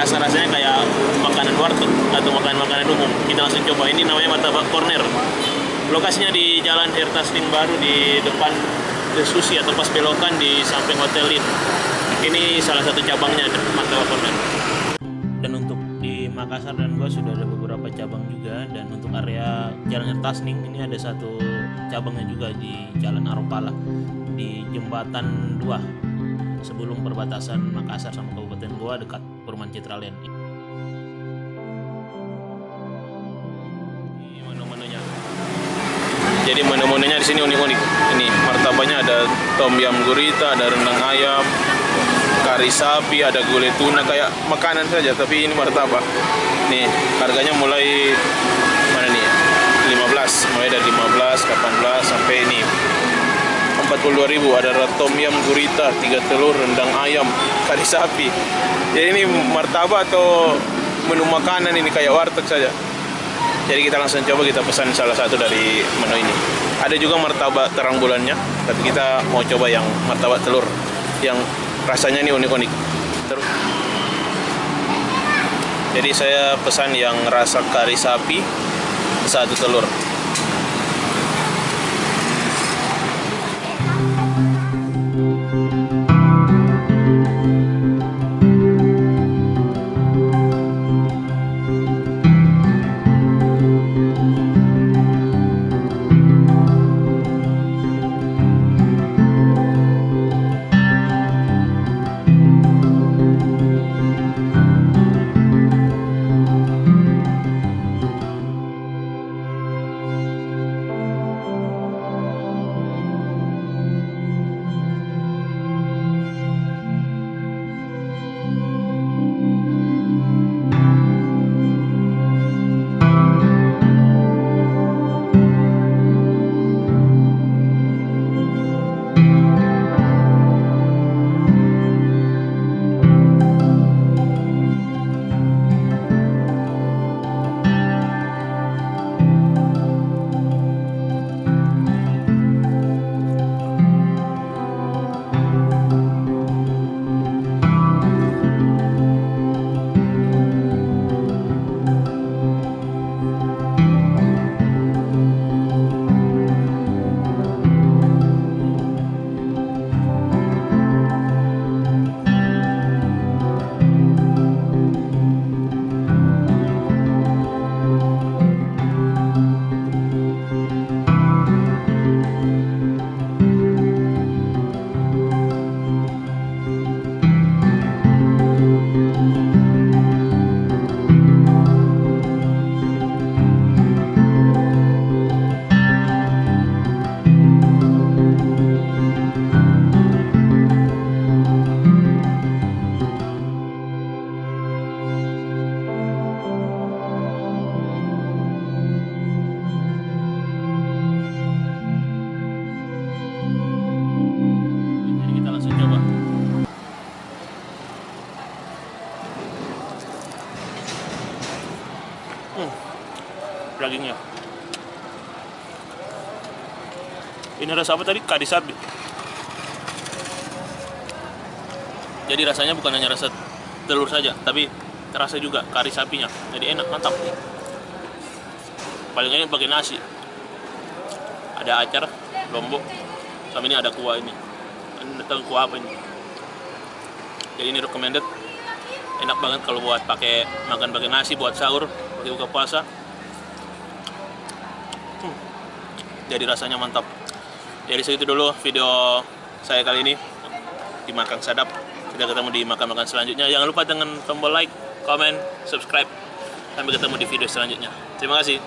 rasa-rasanya kayak makanan warteg atau makanan umum. Kita langsung coba. Ini namanya martabak corner. Lokasinya di Jalan Hertasning Baru di depan The Sushi atau pas belokan di samping Hotel Lin. Ini salah satu cabangnya martabak corner. Dan untuk di Makassar dan Goa sudah ada beberapa cabang juga, dan untuk area Jalan Hertasning ini ada satu cabangnya juga di Jalan Aropala di Jembatan 2 sebelum perbatasan Makassar sama Kabupaten Goa dekat Perumahan Citraland. Ini menu-menunya. Jadi menu-menunya di sini unik-unik. Ini martabaknya ada tom yum gurita, ada rendang ayam, kari sapi, ada gulai tuna, kayak makanan saja tapi ini martabak. Nih, harganya mulai mana nih? 15, mulai dari 15, 18 sampai ini 42.000. Ada tom yum gurita, 3 telur, rendang ayam, kari sapi. Jadi ini martabak atau menu makanan ini kayak warteg saja. Jadi kita langsung coba, kita pesan salah satu dari menu ini. Ada juga martabak terang bulannya, tapi kita mau coba yang martabak telur yang rasanya ini unik-unik. Terus jadi saya pesan yang rasa kari sapi, 1 telur. Dagingnya. Ini rasa apa tadi? Kari sapi. Jadi rasanya bukan hanya rasa telur saja, tapi terasa juga kari sapinya. Jadi enak, mantap. Paling enak pakai nasi. Ada acar, lombok, sama ini ada kuah ini. Ini tahu kuah apa ini? Jadi ini recommended. Enak banget kalau buat makan pakai nasi buat sahur, pakai buka puasa. Jadi rasanya mantap. Jadi segitu dulu video saya kali ini di Makang Sadap. Kita ketemu di makan-makan selanjutnya. Jangan lupa dengan tombol like, comment, subscribe. Sampai ketemu di video selanjutnya. Terima kasih.